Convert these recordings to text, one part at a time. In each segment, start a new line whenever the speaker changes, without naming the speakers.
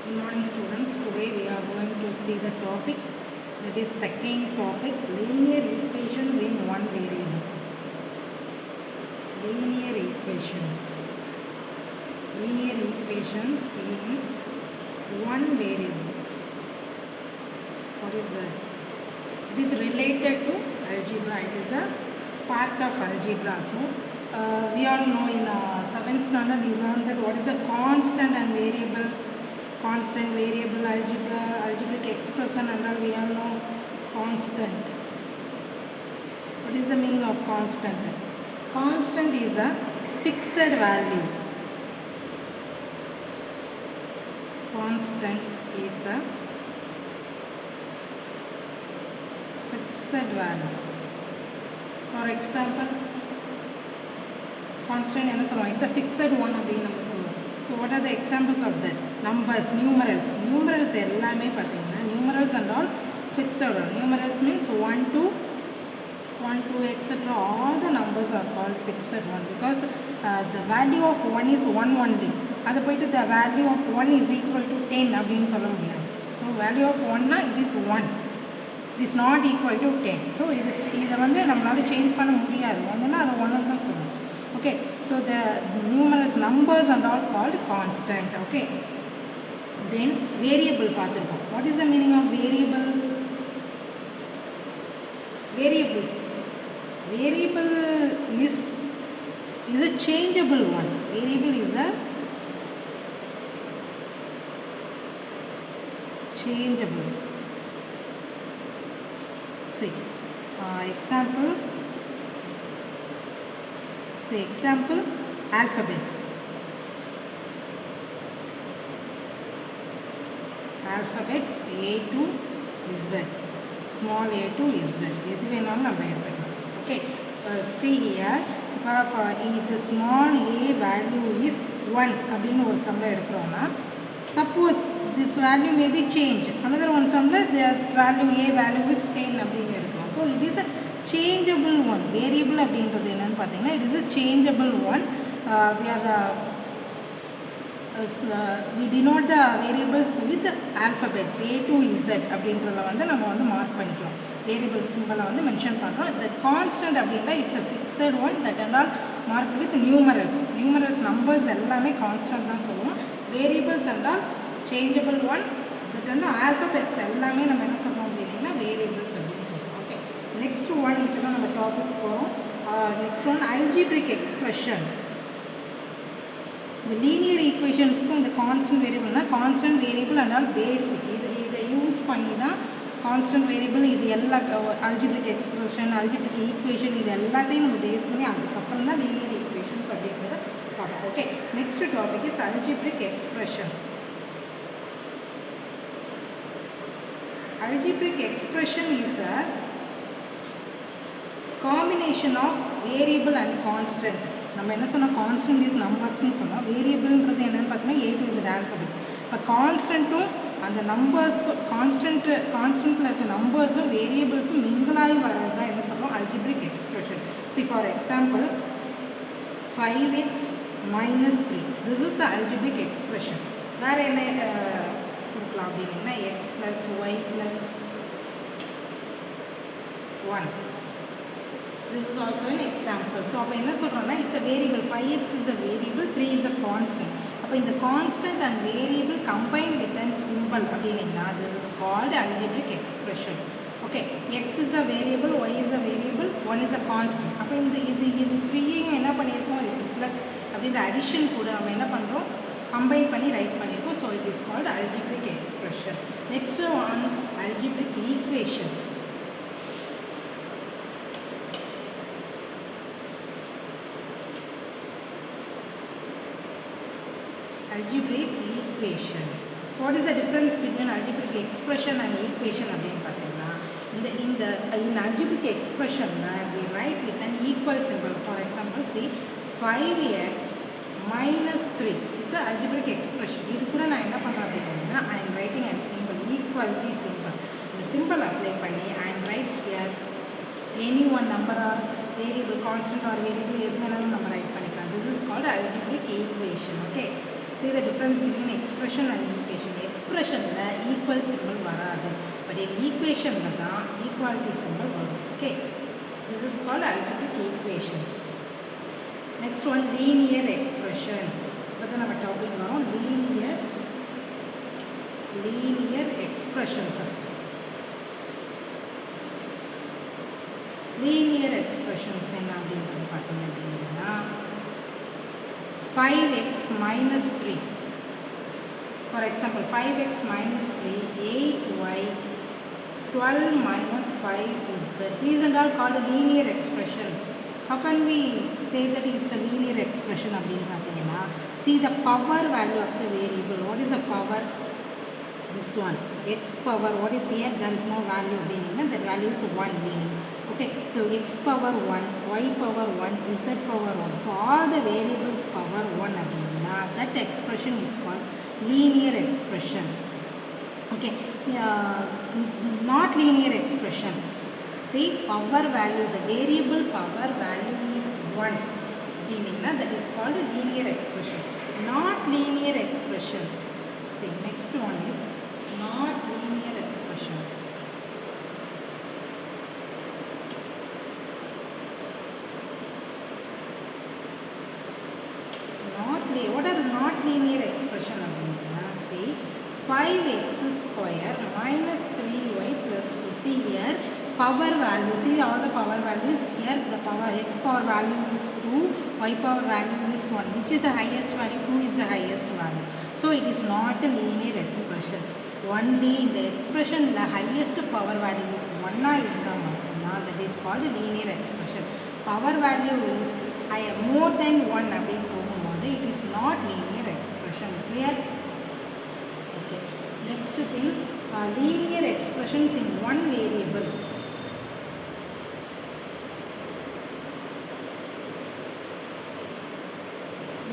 Good morning students. Today we are going to see the topic, that is second topic, linear equations in one variable. Linear equations. Linear equations in one variable. What is that? It is related to algebra. It is a part of algebra. So we all know in 7th standard we learned that what is a constant and variable. Constant, variable, algebra, algebraic expression, and all we all know constant. What is the meaning of constant? Constant is a fixed value. Constant is a fixed value. For example, constant என்ன சொல்லுவோம்? It's a fixed one அப்படின்னு நம்ம சொல்லுவோம். So what are the examples of that? Numbers, numerals. Numerals எல்லாமே பார்த்தீங்கன்னா numerals and all fixed one. Numerals means 1 to 2 etc. All the numbers are called fixed one because the value of 1 is 1 only. அது போயிட்டு the value of 1 is equal to 10 அப்படின்னு சொல்ல முடியாது. So value of 1 it is 1. It is not equal to 10. So இதை வந்து நம்மளால change பண்ண முடியாது. ஒன்றுனா அதை ஒன்று தான் சொல்லணும். Okay, so the numerals, numbers and all called constant. Okay, then variable பார்த்துருக்கோம். What is the meaning of variable? Variables. Variable is a changeable one. Variable is a changeable. See, example. Say example, alphabets. Alphabets A to Z. Small a to Z. எது வேணாலும் நம்ம எடுத்துக்கலாம். Okay. See here. For the small a value is 1 அப்படின்னு ஒரு சம்மில் எடுக்கிறோம்னா, suppose this value may be changed. Another one சம்மில் the value a value is 10 அப்படின்னு எடுக்கிறோம். So it is a changeable one. Variable அப்படின்றது என்னன்னு பார்த்தீங்கன்னா it is a changeable one. We denote the variables with alphabets A to Z அப்படின்றத வந்து நம்ம வந்து மார்க் பண்ணிக்கிறோம். வேரியபிள் சிம்பிளை வந்து மென்ஷன் பண்ணுறோம். The constant அப்படின்னா it's a fixed one that and all marked with numerals. Numerals numbers எல்லாமே constant தான் சொல்லுவோம். Variables and all changeable one that and all alphabets எல்லாமே நம்ம என்ன சொல்றோம் அப்படின்னா variables அப்படின்னு சொல்றோம். Okay. Next one இப்போ தான் நம்ம டாபிக் போகிறோம். Next one algebraic expression. The linear equationsக்கும் இந்த கான்ஸ்டன்ட் வேரியபிள்னா constant variable and all basic இதை யூஸ் பண்ணி தான் கான்ஸ்டன்ட் வேரியபிள் இது எல்லா அல்ஜிப்ரிக் எக்ஸ்பிரஷன் அல்ஜிப்ரிக் ஈக்குவேஷன் இது எல்லாத்தையும் நம்ம பேஸ் பண்ணி அதுக்கப்புறம் தான் லீனியர் ஈக்குவேஷன்ஸ் அப்படின்றத பார்ப்போம். Okay, next topic is algebraic expression. Algebraic expression is a combination of variable and constant. நம்ம என்ன சொன்னால் கான்ஸ்டன்ட் இஸ் நம்பர்ஸ்ன்னு சொன்னால் வேரியபிள்ன்றது என்னென்னு பார்த்தீங்கன்னா A to Z ஆல்ஃபபெட்ஸ். இப்போ கான்ஸ்டன்ட்டும் அந்த நம்பர்ஸ் கான்ஸ்டன்ட்டில் இருக்க நம்பர்ஸும் வேரியபிள்ஸும் மிங்கிளாகி வர்றது தான் என்ன சொல்லுவோம் algebraic expression. C for example 5x minus 3. This is algebraic expression. வேறு என்ன கொடுக்கலாம் அப்படின்னா x plus y plus 1. This is also an example. So அப்போ என்ன சொல்கிறோம்னா it's a variable. 5x is a variable, 3 is a constant. அப்போ இந்த constant and variable combined with a symbol அப்படின்னா this is called algebraic expression. Okay, x is a variable, y is a variable, 1 is a constant. அப்போ இது 3யும் என்ன பண்ணியிருக்கோம் it's plus அப்படின்ற addition கூட நம்ம என்ன பண்ணுறோம் combine பண்ணி write பண்ணியிருக்கோம். So it is called algebraic expression. Next one, algebraic equation. Algebraic equation. So what is the difference between algebraic expression and equation அப்படின்னு பார்த்தீங்கன்னா in algebraic expression we write with an equal symbol. For example, see 5x minus 3. It's an algebraic expression. இது கூட நான் என்ன பண்ணுறேன் அப்படின்னா I am writing a symbol, equality symbol. இந்த symbol apply பண்ணி I am write here any one number or variable, constant or variable எது வேணாலும் நம்ம write பண்ணிக்கலாம். This is called algebraic equation. Okay. See the difference between expression and equation. X எக்ஸ்பிரஷனில் equal symbol வராது, but இந்த ஈக்குவேஷனில் தான் ஈக்குவாலிட்டி சிம்பிள் வரும். Okay, this is called algebraic equation. Next one linear expression. இப்போ தான் நம்ம டாபிக் வரோம். Linear expression. First linear expressions என்ன அப்படின்றது பார்த்தீங்க அப்படின்னா 5x minus 3. For example, 5x minus 3, 8y, 12 minus 5z. These are all called a linear expression. How can we say that it's a linear expression? See the power value of the variable. What is the power? This one, x power. What is here? There is no value meaning. That value is 1 meaning. Okay, so x power 1, y power 1, z power 1. So all the variables power 1 அப்படின்னா that expression is called linear expression. Okay, not linear expression. See, power value, the variable power value is 1 meaning that is called a linear expression. Not linear expression. See, next one is not linear expression. What are not linear expression? See, 5x square minus 3y plus 2. See here, power value. See all the power values here. The power x power value is 2, y power value is 1. Which is the highest value? 2 is the highest value. So it is not a linear expression. Only the expression the highest power value is 1 that is called a linear expression. Power value is more than 1 it is not linear expression. Clear? Okay. Next thing, linear expressions in one variable.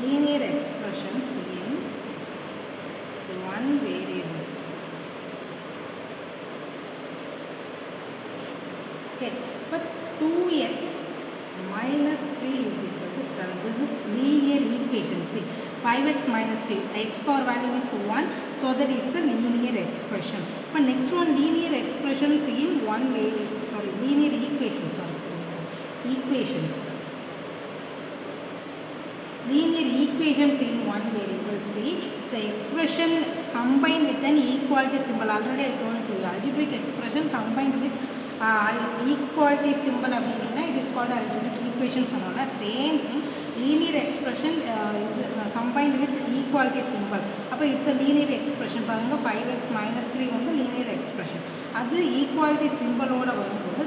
Linear expressions in one variable. Okay, but 2x minus 3 is equal to 7. This is linear equation. See, 5x minus 3, x power value is 1, so that it's a linear expression. But next one, linear expressions in one variable. Sorry, linear equations. Equations. Linear equations in one variable. See, so expression combined with an equality symbol. Already I told you, algebraic expression combined with equality symbol it is called algebraic equations. Same thing, linear expression is combined with equality symbol. It's a linear expression. 5x minus 3 is linear expression. That equality symbol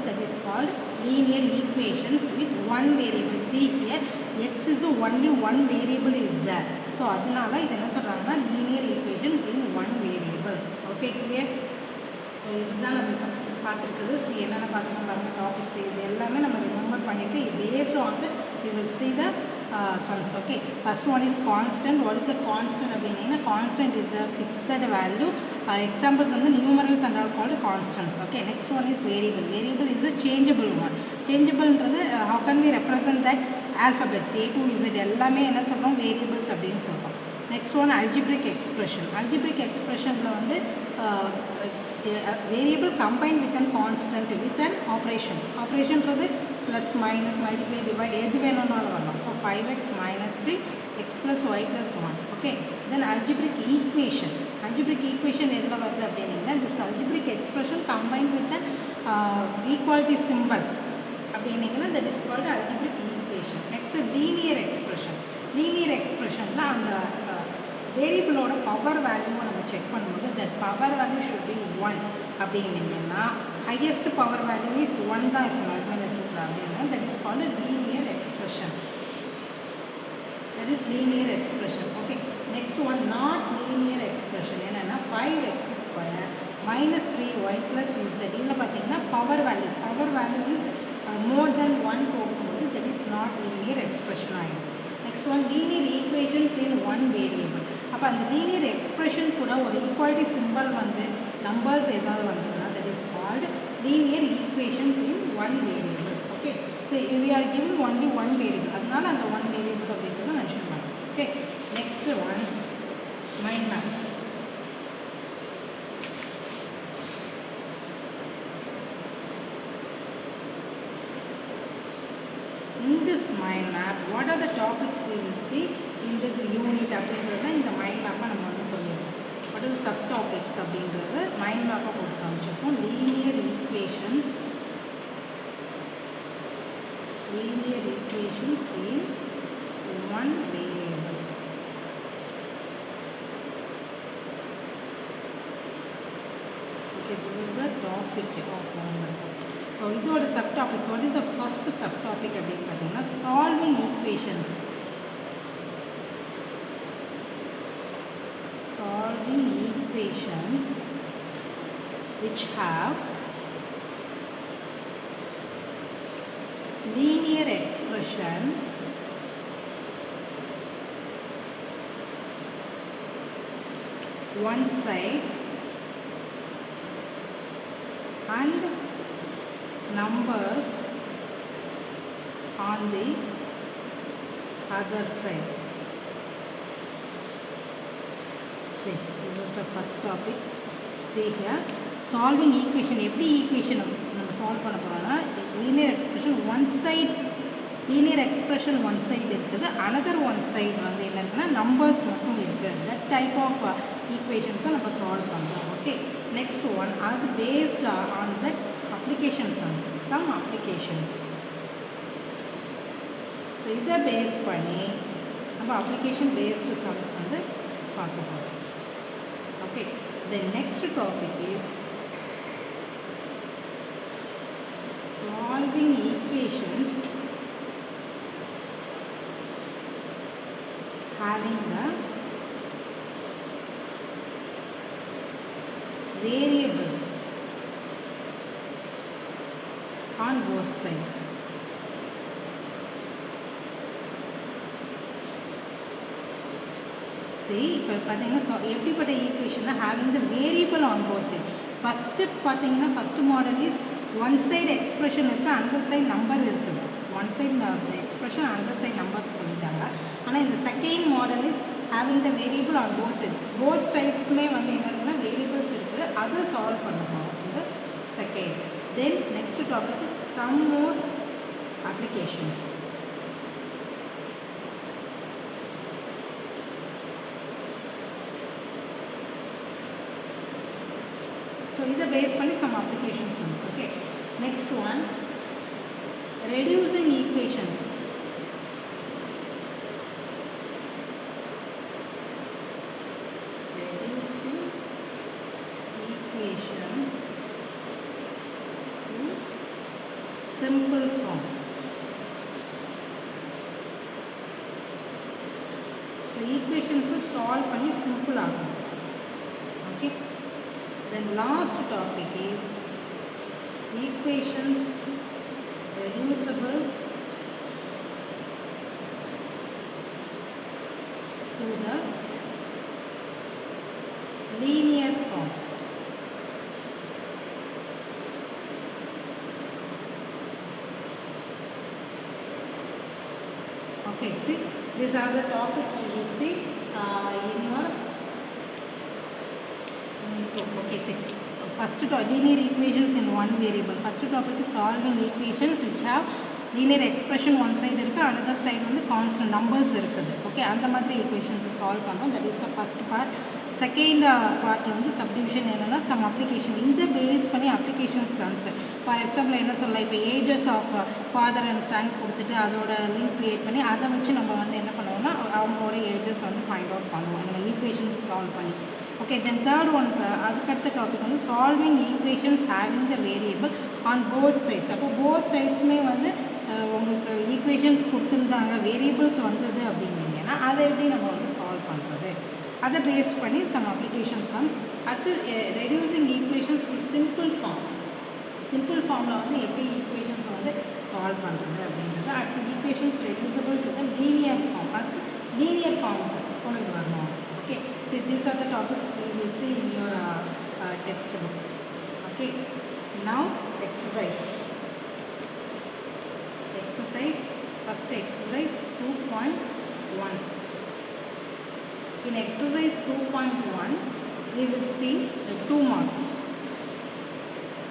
that is called linear equations with one variable. See here, x is only one variable is there. So adnala idu enna solranga linear equations in one variable. Okay, clear? So இதுதான் நம்ம பார்த்துருக்குது. C என்னென்ன பார்த்துக்கணும் பாருங்கள், topics இது எல்லாமே நம்ம remember பண்ணிவிட்டு based on that we will see the sums. Okay, first one is constant. What is a constant அப்படின்னா constant is a fixed value. Examples வந்து numerals and all called constants. Okay, next one is variable. Variable is a changeable one. Changeableன்றது how can we represent that? Alphabets A to Z எல்லாமே என்ன சொல்கிறோம், variables அப்படின்னு சொல்கிறோம். Next one, algebraic expression. Algebraic expressionல வந்து variable combined with an constant with an operation. Operationன்றது plus minus multiply divide எது வேணும்னாலும் வரலாம். So 5x minus 3 x plus y plus 1. Okay, then algebraic equation. Algebraic equation எதில் வருது அப்படின்னா this algebraic expression combined with an equality symbol அப்படின்னா that is called algebraic equation. Next, linear expression. Linear expressionல அந்த வேரியபிளோட power வேல்யூவை நம்ம check பண்ணும்போது that power value should be 1 அப்படின்னீங்கன்னா highest power value is 1 தான் இருக்கணும், அது மேலே இருக்கக்கூடாது அப்படின்னா that is called linear expression. That is linear expression. Okay, next one not linear expression. என்னென்னா 5x square minus 3y plus z. இதில் பார்த்தீங்கன்னா பவர் வேல்யூ இஸ் மோர் தென் 1 போகும்போது that is not linear expression ஆகிடும். Next one, linear equations in one variable. அப்போ அந்த linear expression கூட ஒரு equality symbol வந்து numbers ஏதாவது வந்ததுன்னா that is called linear equations in one variable. Okay, so we are giving only one variable, அதனால அந்த one variable அப்படின்றத மென்ஷன் பண்ணுறோம். Okay, next one, mind map. mind map. What are the topics we will see in this unit அப்படிங்கிறத இந்த mind map நம்ம வந்து சொல்லியிருக்கோம். What are the subtopics அப்படிங்கிறது mind map போட்டு காமிச்சிருக்கோம். Linear equations in one variable. Okay, this is the topic of one subtopic. So இதோட subtopics. What is the first subtopic அப்படின்னு பார்த்தீங்கன்னா solving equations. Solving equations which have linear expression one side and numbers on the other side. See, this is the first topic. See here, solving equation. Every equation நம்ம solve பண்ண போறோம்னா linear expression one side இருக்குது, another one side வந்து என்ன இருக்குன்னா numbers மட்டும் இருக்கு. That type of equations நம்ம சால்வ் பண்றோம். Okay, next one, அது based on the application sums, some applications. So இதை பேஸ் பண்ணி நம்ம application based sums வந்து பார்க்க போறோம். Okay, the next topic is solving equations having the variable on both sides. See, இப்போ பார்த்தீங்கன்னா எப்படிப்பட்ட ஈக்குவேஷன்னா having the variable on both sides. First பார்த்தீங்கன்னா first model is one side expression இருக்குது, அனதர் சைடு நம்பர் இருக்குது. One side expression, another side numbers சொல்லிட்டாங்க. ஆனால் இந்த second model is having the variable on both side. Both சைட்ஸுமே வந்து என்ன இருக்குன்னா வேரியபிள்ஸ் இருக்குது, அதை சால்வ் பண்ணுறோம் இந்த second. Then next topic is some more applications. So இதை பேஸ் பண்ணி some applications. Okay, next one, reducing equations. Reducing equations to simple form. So equations solve பண்ணி simple ஆகும். Okay, then last topic is equations reducible to the linear form. Okay, see, these are the topics we will see in your okay, see, first linear equations in one variable. First topic is solving equations which have linear expression one side irukku, another side வந்து constant numbers இருக்குது. Okay, அந்த மாதிரி equations solve பண்ணோம். That is the first part. Second part வந்து subdivision என்னன்னா some application. இந்த base பண்ணி application sums. For example என்ன சொல்லலாம், இப்போ ages of father and son கொடுத்துட்டு அதோட லிங்க் கிரியேட் பண்ணி அதை வச்சு நம்ம வந்து என்ன பண்ணுவோம்னா அவங்களோட ஏஜஸ் வந்து ஃபைண்ட் அவுட் பண்ணுவோம் நம்ம ஈக்குவேஷன்ஸ் சால்வ் பண்ணி. Okay, then third one, அதுக்கடுத்த டாபிக் வந்து solving equations having the variable on both sides. அப்போ both sidesமே வந்து உங்களுக்கு ஈக்குவேஷன்ஸ் கொடுத்துருந்தாங்க, வேரியபிள்ஸ் வந்தது அப்படின்னீங்கன்னா அதை எப்படி நம்ம வந்து சால்வ் பண்ணுறது, அதை பேஸ் பண்ணி சம் அப்ளிகேஷன் சம்ஸ். அடுத்து reducing equations with simple form. Simple ஃபார்மில் வந்து எப்படி ஈக்குவேஷன்ஸ் வந்து சால்வ் பண்ணுறது அப்படின்றது. அடுத்து equations reducible to the linear form, அடுத்து லீனியர் ஃபார்ம் கொண்டு வரணும். Okay, so these are the topics we will see in your textbook. Okay, now exercise. First exercise 2.1. In exercise 2.1 we will see the 2 marks.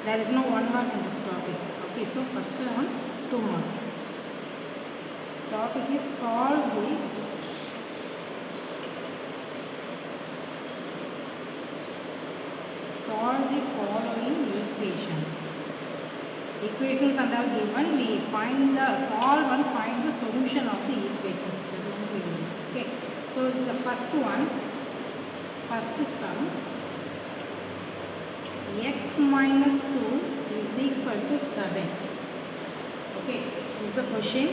There is no 1 mark in this topic. Okay, so first one 2 marks. topic is solve the following equations. Equations are all given, we find the solve and find the solution of the equations. That is only we will do. Okay, so the first one, first sum, x minus 2 is equal to 7. Okay, this is the question.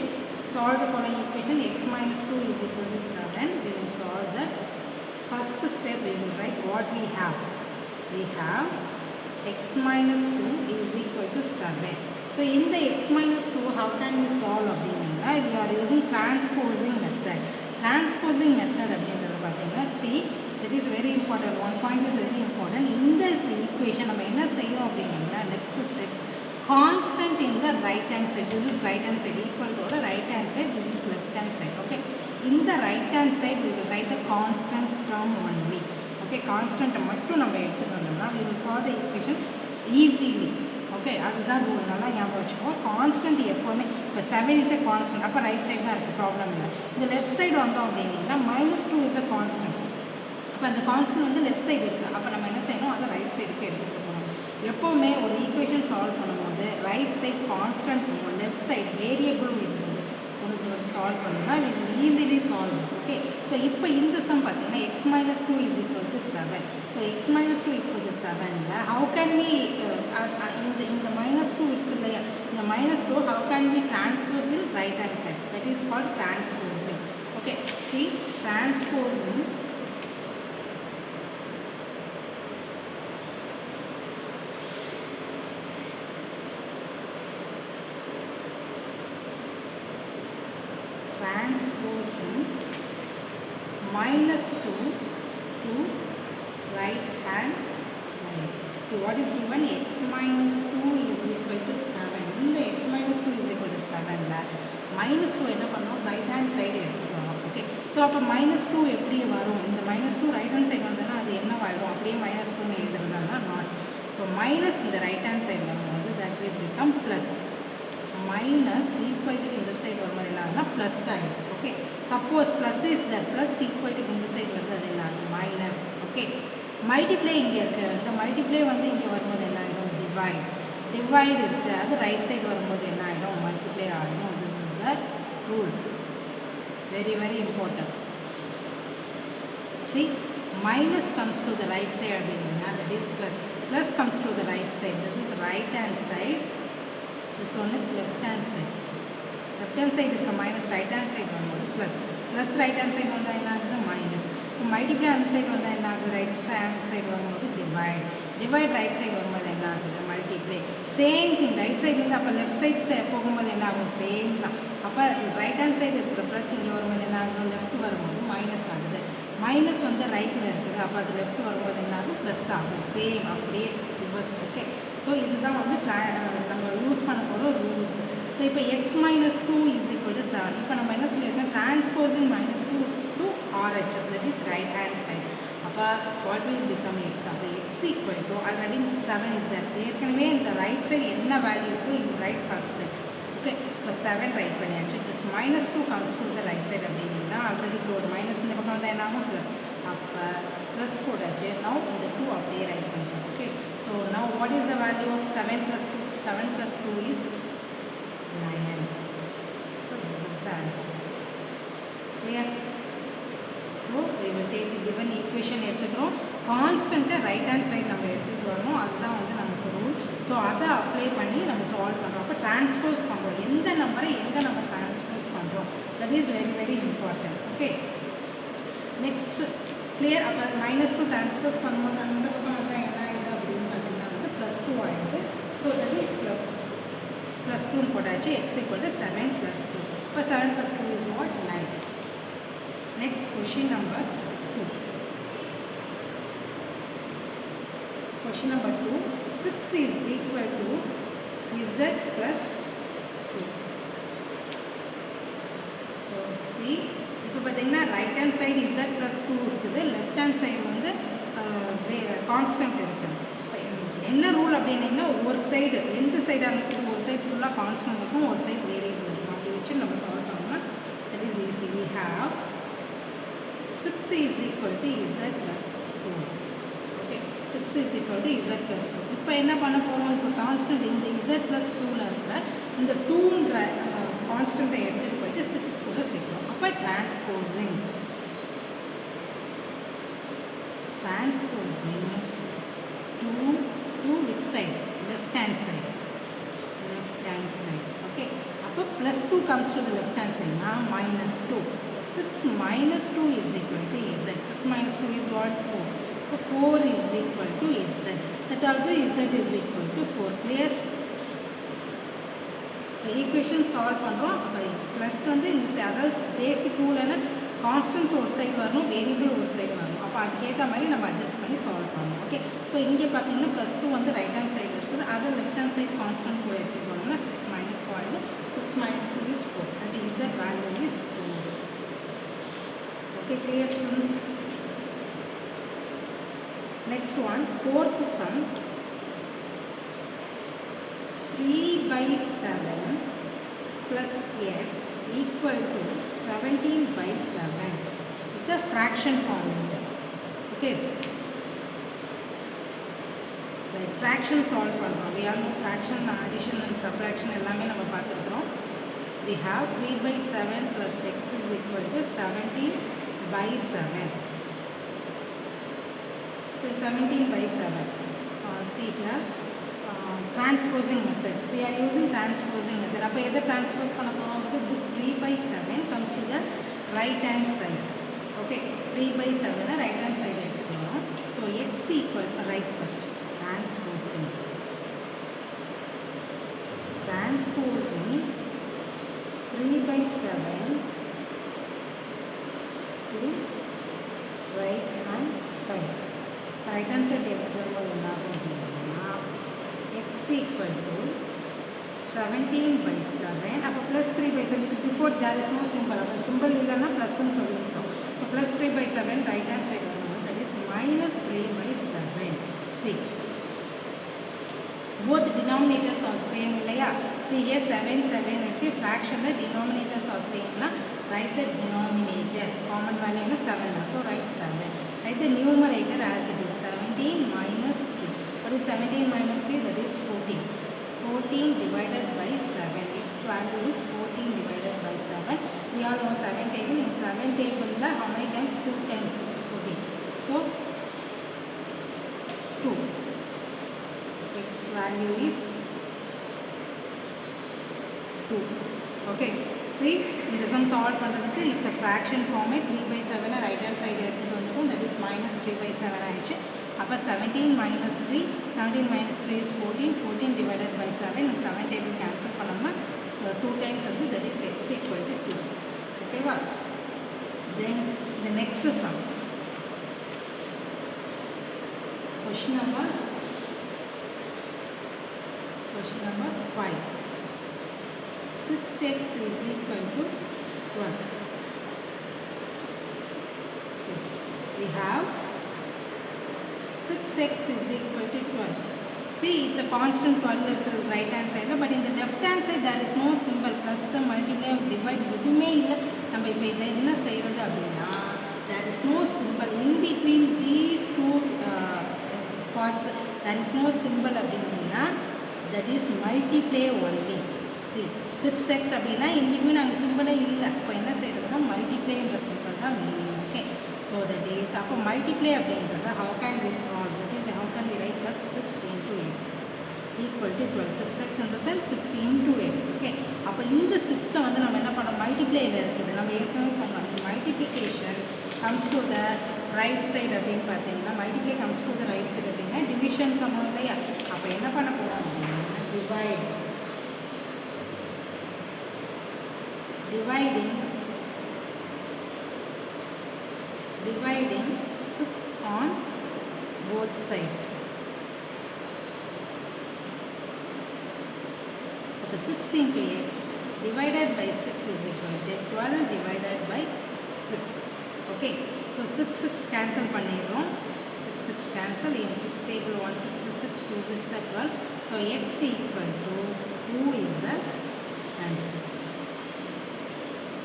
Solve the following equation. X minus 2 is equal to 7. We will solve that. First step, we will write what we have. We have x minus 2 is equal to 7. So in the x minus 2, how can we solve அப்படின்னா we are using transposing method. Transposing method அப்படின்றது பார்த்தீங்கன்னா see, that is very important. One point is very important. In this equation நம்ம என்ன செய்யணும் அப்படின்னா next step, constant in the right hand side. This is right hand side equal to the right hand side. This is left hand side. Okay, in the right hand side we will write the constant term only. Okay, constant மட்டும் நம்ம எடுத்துட்டு வந்தோம்னா we will solve the equation easily. Okay, அதுதான் rule. நல்லா ஞாபகம் வச்சுக்கோ. Constant எப்போவுமே இப்போ 7 இஸ் a கான்ஸ்டன்ட், அப்போ ரைட் சைடு தான் இருக்குது, ப்ராப்ளம் இல்லை. இந்த லெஃப்ட் சைடு வந்தோம் அப்படின்னா -2 இஸ் a கான்ஸ்டன்ட். அப்போ அந்த கான்ஸ்டன்ட் வந்து லெஃப்ட் சைடு இருக்குது. அப்போ நம்ம என்ன செய்யணும், அதை ரைட் சைடுக்கு எடுத்துகிட்டு போகணும். எப்போவுமே ஒரு ஈக்குவேஷன் சால்வ் பண்ணும்போது right side constant, left side வேரியபிளும் இருக்குது. உங்களுக்கு வந்து சால்வ் பண்ணணும்னா we will easily solve it. Okay, so இப்போ இந்த சம் பார்த்தீங்கன்னா x minus 2 is equal to 7. So x minus 2 equal to 7ல how can we இந்த -2 இருக்கு இல்லையா, இந்த -2 how can we transpose in right hand side? That is called transposing. Okay, see, transposing -2 to right hand side. So what is given? X minus 2 is equal to 7. In the x minus 2 is equal to 7 la -2 என்ன பண்ணோம், right hand side எடுத்துட்டு வரோம். Okay, so அப்போ -2 எப்படி வரும், இந்த -2 right hand side வந்ததுன்னா அது என்ன ஆயிடும், அப்படியே -2 னு எழுதுறதுனா not. So மைனஸ் இந்த right hand side வரும்போது that will become plus. Minus equal to இந்த சைடு வரும்போது என்ன ஆகுதுன்னா ப்ளஸ் ஆகிடும். Okay, suppose plus is the plus equal to இந்த சைடு வருது, அது என்ன ஆகும், மைனஸ். ஓகே, மல்டிப்ளை இங்கே இருக்குது, இந்த மல்டிப்ளை வந்து இங்கே வரும்போது என்ன ஆகிடும், டிவைட். டிவைட் இருக்குது, அது ரைட் சைடு வரும்போது என்ன ஆகிடும், மல்டிப்ளை ஆகிடும். This is a rule, very very important. See, minus comes to the right side அப்படின்னா that is plus. Plus comes to the right side. This is right hand side. This one is left hand side. Left hand side இருக்க minus right hand side வரும்போது plus. Plus right hand side வந்தால் என்ன ஆகுது, minus. இப்போ multiply அந்த side வந்தால் என்ன ஆகுது, right hand side வரும்போது divide. Divide right side வரும்போது என்ன ஆகுது, multiply. சேம் திங் ரைட் சைட்லேருந்து அப்போ லெஃப்ட் சைட் போகும்போது என்ன ஆகும், சேம் தான். அப்போ ரைட் ஹேண்ட் சைடு இருக்கிற ப்ளஸ் இங்கே வரும்போது என்ன ஆகும், லெஃப்ட் வரும்போது மைனஸ் ஆகுது. மைனஸ் வந்து ரைட்டில் இருக்குது, அப்போ அது லெஃப்ட் வரும்போது என்ன ஆகும், ப்ளஸ் ஆகும். சேம் அப்படியே ரிவர்ஸ். ஓகே, ஸோ இதுதான் வந்து நம்ம யூஸ் பண்ண போகிற ரூல்ஸ். ஸோ இப்போ x minus 2 is equal to 7. இப்போ நம்ம என்ன சொல்லியிருக்கோம், transposing -2 to RHS, that is right hand side. அப்போ வாட் வில் பிகம் எக்ஸ், அப்போ x equal to already 7 is that. ஏற்கனவே இந்த ரைட் சைடு என்ன வேல்யூக்கு you write first that. Okay, இப்போ 7 ரைட் பண்ணியாச்சு. This -2 comes to the right side அப்படின்னா already போடு மைனஸ் இந்த பக்கம் வந்தால் என்ன ஆகும், ப்ளஸ். அப்போ ப்ளஸ் போடாச்சு. நவ் இந்த 2 அப்படியே ரைட் பண்ணிக்கலாம். Okay, so now what is the value of 7 + 2? 7 + 2 is 9. So this is the answer. Clear? So we will take the given equation எடுத்துக்கிறோம். கான்ஸ்டன்ட்டை ரைட் ஹேண்ட் சைடு நம்ம எடுத்துகிட்டு வரணும், அதுதான் வந்து நமக்கு ரூல். ஸோ அதை அப்ளை பண்ணி நம்ம சால்வ் பண்ணுறோம். அப்போ டிரான்ஸ்போஸ் பண்ணுறோம், எந்த நம்பரை எங்கே நம்ம டிரான்ஸ்போஸ் பண்ணுறோம், that is very very important. Okay, next clear. அப்போ -2 டிரான்ஸ்போஸ் பண்ணும்போது அந்த பக்கம் வந்து என்ன ஆகிடுது அப்படின்னு பார்த்தீங்கன்னா வந்து +2 ஆகிடுது. ஸோ தட் இஸ் +2 போட்டாச்சு. X equal to 7 + 2. இப்போ 7 + 2 is what, 9. Next question number 2. Question number 2, 6 is equal to z plus 2. So see, இப்போ பார்த்தீங்கன்னா right hand side z plus 2 இருக்குது, லெஃப்ட் ஹேண்ட் சைடு வந்து கான்ஸ்டன்ட் இருக்குது. இப்போ என்ன ரூல் அப்படின்னா ஒரு சைடு, எந்த சைடாக இருந்தாலும் சரி, ஒரு சைடு ஃபுல்லாக கான்ஸ்டன்ட் இருக்கும், ஒரு சைடு வேரியபிள் இருக்கும். அப்படி வச்சு நம்ம சால்வ் பண்ணோம்னா easy. We have 6 is equal to z plus 2. Okay, 6 is equal to z plus 2. இப்போ என்ன பண்ண போகிறோம், இப்போ கான்ஸ்டன்ட் இந்த z plus 2ல இருக்கிற இந்த 2ன்ற கான்ஸ்டன்ட்டை எடுத்துகிட்டு போயிட்டு 6 கூட சேர்க்கிறோம். அப்போ transposing 2 to which side? Left hand side. Okay, அப்போ plus 2 comes to the left hand side. Now minus 2. 6 minus 2 is equal to z. 6 minus 2 is what? 4. So 4 is equal to z. That also z is equal to 4. Clear? So equation solve பண்ணுறோம். அப்போ plus வந்து இந்த அதாவது பேசிக் ரூல்னா constants ஒரு side வரணும், variable ஒரு side வரணும். அப்போ அதுக்கேற்ற மாதிரி நம்ம அட்ஜஸ்ட் பண்ணி சால்வ் பண்ணணும். ஓகே, ஸோ இங்கே பார்த்தீங்கன்னா ப்ளஸ் 2 வந்து ரைட் ஹேண்ட் சைடு இருக்குது, அதை லெஃப்ட் ஹேண்ட் சைடு கான்ஸ்டன்ட் கூட எடுத்துகிட்டு போனோம்னா 6 minus 4. 6 minus 2 is 4. And the z value is 4. Okay, clear students? Next one, fourth sum. 3 by 7 plus x equal to 17 by 7. It's a fraction formula. Okay. Right, fraction solve பண்ணுறோம். We all know fraction, addition and subtraction எல்லாமே நம்ம பார்த்துருக்கிறோம். We have 3 by 7 plus x is equal to 17 by 7. So 17 by 7. See here. Transposing method. We are using transposing method. அப்போ எதை transpose பண்ண போகிறோம்? This 3 by 7 comes to the right hand side. Okay, 3 by 7 right hand side எடுத்துக்கிறோம். So x equal to right first. Transposing 3 by 7 to right hand side. Right hand side எடுத்துகிட்டு வரும்போது என்ன ஆகும் அப்படின்னா x equal to 17 by 7. அப்போ plus 3 by 7. Before there is no symbol. அப்போ symbol இல்லைன்னா ப்ளஸ்ன்னு சொல்லியிருக்கோம். இப்போ plus 3 by 7 right hand side வரும்போது that is minus 3 by 7. See, both denominators are same இல்லையா? See here 7 7 இருக்குது, ஃப்ராக்ஷனில் denominators are same னா write the denominator. Common value is 7. So write 7. Write the numerator as it is 17 minus 3. What is 17 minus 3? That is 14. 14 divided by 7. X value is 14 divided by 7. We all know 7 table. In 7 table, how many times? 2 times 14. So 2. X value is 2. Okay. See, in the sum solve பண்ணுறதுக்கு it's a fraction format. 3 by 7 right hand side எடுத்துகிட்டு வந்துடும். That is minus 3 by 7 ஆயிடுச்சு. அப்போ 17 minus 3. 17 minus 3 is 14. 14 divided by 7. 7 table cancel பண்ணோம்னா 2 times வந்து that is x equal to 2. Okay வா? Then the next sum. Question number 5. 6x is equal to 12. So we have 6x is equal to 12. See, it's a constant 12 at the right hand side, but in the left hand side there is no symbol. Plus, multiply, divide, எதுவுமே இல்லை. நம்ம இப்போ இதை என்ன செய்கிறது அப்படின்னா, there is no symbol in between these two parts. There is no symbol அப்படின்னா, that is multiply only. See, 6x அப்படின்னா in between அங்கே சிம்பிளே இல்லை. இப்போ என்ன செய்கிறதுனா மல்டிப்ளைன்ற சிம்பிள் தான் meaning. Okay, so that is அப்போ மல்டிப்ளை அப்படின்றத how can we solve? That is how can we write first 6 into x equal to 12. 6x in the sense 6 into x. Okay, அப்போ இந்த 6 வந்து நம்ம என்ன பண்ணோம், மல்டிப்ளையில் இருக்குது. நம்ம ஏற்கனவே சொன்னோம் multiplication comes to the right side அப்படின்னு பார்த்தீங்கன்னா, multiply comes to the right side அப்படின்னா டிவிஷன் சொன்னோம் இல்லையா? அப்போ என்ன பண்ண போகிறோம் அப்படின்னா dividing 6 on both sides. So the 6 into x divided by 6 is equal to 12 divided by 6. Okay, so 6 cancel பண்ணிடுறோம். 6 cancel. In 6 table 1 6 is 6, 2 6 are 12. So x equal to 2 is the answer.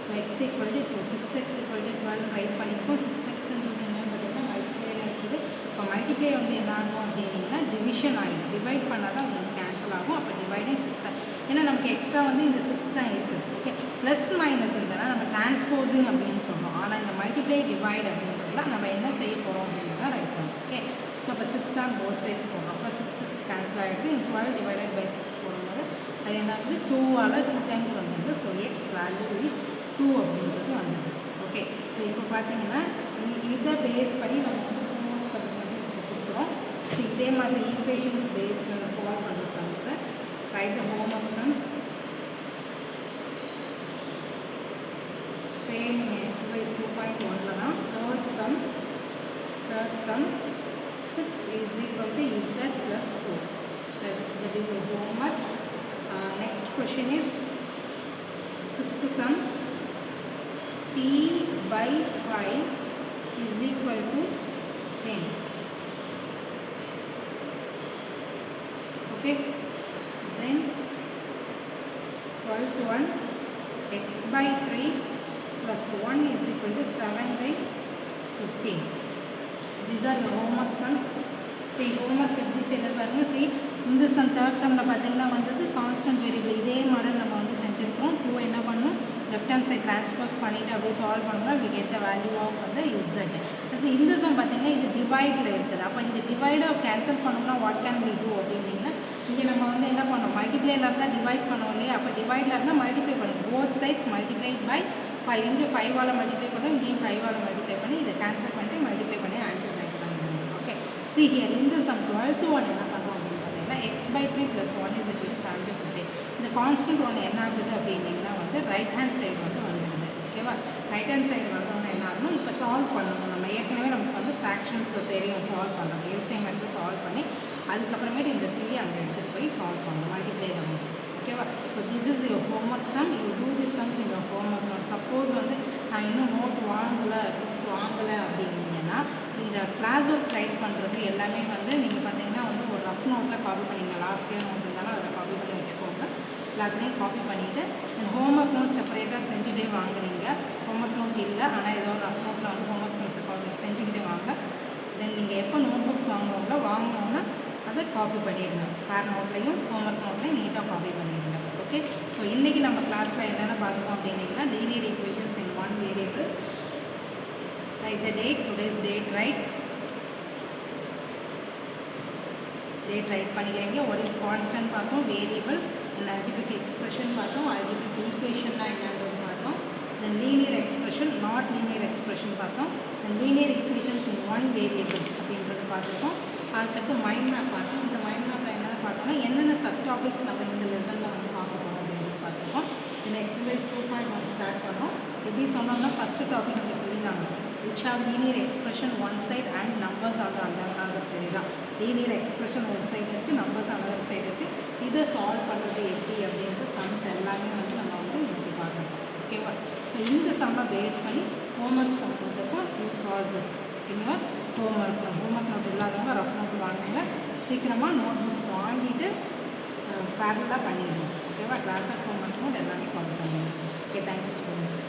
So X equal to 2 6x equal to 12 right பண்ணியிருக்கோம். 6xன்றது என்னன்னு பார்த்தீங்கன்னா மல்டிப்ளேயில் இருக்குது. இப்போ multiplay வந்து என்ன ஆகும் அப்படின்னா டிவிஷன் ஆகிடும். டிவைட் பண்ணால் தான் உங்களுக்கு கேன்சல் ஆகும். அப்போ டிவைடிங் 6 ஏன்னா நமக்கு எக்ஸ்ட்ரா வந்து இந்த 6 தான் இருக்குது. ஓகே, ப்ளஸ் மைனஸ் இருந்தால் நம்ம டிரான்ஸ்போசிங் அப்படின்னு சொல்கிறோம். ஆனால் இந்த மல்டிப்ளை டிவைட் அப்படின்றதுல நம்ம என்ன செய்ய போகிறோம் அப்படின்றத ரைட் பண்ணுறோம். ஓகே, ஸோ அப்போ 6 ஆன் போத் சைட்ஸ் போடுறோம். அப்போ 6 கேன்சல் ஆகிடுது. 12 டிவைடட் பை 6 போடும்போது அது என்ன வந்து 2ஆல் 2 டைம்ஸ் வந்துடுது. ஸோ எக்ஸ் வேல்யூ இஸ் 2 அப்படின்றது வந்துடுது. ஓகே, ஸோ இப்போ பார்த்தீங்கன்னா இதை பேஸ் பண்ணி நம்ம வந்து ஹோம்ஒர்க் சம்ஸ் வந்து கொடுக்குறோம். ஸோ இதே மாதிரி ஈக்குவேஷன்ஸ் பேஸ் நம்ம சால்வ் பண்ணுற சம்ஸு ரைட் த ஹோம்ஒர்க் சம்ஸ் சேம் எக்ஸசைஸ் 2.1 தான். Third sum 6 is equal to z plus 4. That is a homework. Next question is 6th sum. T by 5 is equal to 10. Okay. Then 12th one, x by 3 plus 1 is equal to 7 by 15. These are your homework sums. See, homework எப்படி செய்யறது பாருங்க. See, இந்த some third சம்மில் பார்த்தீங்கன்னா வந்து constant variable இதே model நம்ம வந்து செஞ்சுருக்கோம். 2 என்ன பண்ணணும், லெஃப்ட் ஹேண்ட் சைட் ட்ரான்ஸ்போஸ் பண்ணிவிட்டு அப்படியே சால்வ் பண்ணோம்னா we get the value of வந்து z. அடுத்து இந்த சம் பார்த்தீங்கன்னா இது டிவைடில் இருக்குது. அப்போ இந்த டிவைடை கேன்சல் பண்ணோம்னா வாட் கேன் we do அப்படின்னா இங்கே நம்ம வந்து என்ன பண்ணோம், மல்டிப்ளேயில் இருந்தால் டிவைட் பண்ணோம் இல்லையா. அப்போ டிவைடில் இருந்தால் மல்டிப்ளை பண்ணுவோம். Both sides multiplied by 5. இங்கே 5ஆல் மல்டிப்ளை பண்ணுறோம், இங்கேயும் 5ஆல் மல்டிப்ளை பண்ணி இதை கேன்சல் பண்ணிட்டு மல்டிப்ளை பண்ணி ஆன்சர் ரைட் பண்ணிடுவோம். ஓகே, see here இந்த சம் 12th one என்ன பண்ணுறோம் அப்படின்னு பார்த்தீங்கன்னா x by 3 plus 1 is equal to 7 by 15. இந்த கான்ஸ்டன்ட் ஒன்று என்ன ஆகுது அப்படின்னிங்கன்னா வந்து ரைட் ஹேண்ட் சைடு வந்து வந்துடுது. ஓகேவா, ரைட் ஹேண்ட் சைடு வந்தோன்னா என்ன ஆகணும், இப்போ சால்வ் பண்ணணும். நம்ம ஏற்கனவே நமக்கு வந்து ஃப்ராக்ஷன்ஸ் தெரியும் சால்வ் பண்ணுறோம். எல்சிஎம் எடுத்து சால்வ் பண்ணி அதுக்கப்புறமேட்டு இந்த 3 அங்கே எடுத்துகிட்டு போய் சால்வ் பண்ணணும் மல்டிப்ளேயில் வந்து. ஓகேவா, so this is your homework sum. You do this sums in your homework note. Suppose வந்து நான் இன்னும் நோட் வாங்கலை, புக்ஸ் வாங்கலை அப்படின்னீங்கன்னா இந்த கிளாஸ் ஒர்க் ரைட் பண்ணுறது எல்லாமே வந்து நீங்கள் பார்த்தீங்கன்னா வந்து ஒரு ரஃப் நோட்டில் காப்பி பண்ணிங்க. லாஸ்ட் இயர் நோட் இருந்தாலும் அதில் காப்பி பண்ணி வச்சுக்கோங்க. எல்லாத்துலேயும் காப்பி பண்ணிவிட்டு இந்த ஹோம்ஒர்க் நோட் செப்பரேட்டாக செஞ்சுட்டே வாங்குறீங்க. ஹோம்ஒர்க் நோட் இல்லை ஆனால் ஏதோ ஒரு ரஃப் நோட்டில் வந்து ஹோம்ஒர்க் சம்ஸை காப்பி செஞ்சுக்கிட்டே வாங்க. தென் நீங்கள் எப்போ நோட் புக்ஸ் வாங்குறோங்களோ வாங்கினோன்னா அதை காப்பி பண்ணிடுங்க. ஃபேர் நோட்லையும் ஹோம்ஒர்க் நோட்லையும் நீட்டாக காப்பி பண்ணிடுங்க. ஓகே, ஸோ இன்றைக்கி நம்ம கிளாஸில் என்னென்ன பார்த்துக்கோம் அப்படின்னீங்கன்னா linear equations in one variable. Write the date, today's date, right? Date write பண்ணிக்கிறீங்க. What is constant பார்த்தோம், variable, and algebraic expression பார்த்தோம், algebraic equation என்னன்றது பார்த்தோம், then linear expression, not linear expression பார்த்தோம், then linear equations in one variable அப்படின்றது பார்த்துருக்கோம். அதுக்கடுத்து mind map பார்த்தோம். இந்த மைண்ட் மேப்பில் என்னென்ன பார்த்தோம்னா என்னென்ன சப் டாபிக்ஸ் நம்ம இந்த லெசனில் வந்து பார்க்க போகிறோம் அப்படின்றது பார்த்துருக்கோம். இந்த எக்ஸசைஸ் 2.1 ஸ்டார்ட் பண்ணோம். எப்படி சொன்னோம்னா ஃபஸ்ட்டு டாபிக் நம்ம சொல்லியிருந்தாங்க, which have linear expression one side and numbers on the other side தான். linear expression one side இருக்குது, numbers on the other side இருக்குது. இதை சால்வ் பண்ணுறது எப்படி அப்படின்ற சம்ஸ் எல்லாமே வந்து நம்ம வந்து இன்னைக்கு பார்த்துருக்கோம். ஓகேவா, ஸோ இந்த சம்மை பேஸ் பண்ணி ஹோம்ஒர்க் சம் கொடுத்துருக்கோம். You solve this in your homework note. Homework note இல்லாதவங்க ரஃப் நோட் வாங்குங்க. சீக்கிரமாக நோட் புக்ஸ் வாங்கிட்டு ஃபேரலாக பண்ணிடுவோம். ஓகேவா, கிளாஸ் ஆஃப் ஹோம்ஒர்க் நோட் எல்லாமே ஃபாலோ பண்ணிடுவோம். Okay, thank you students.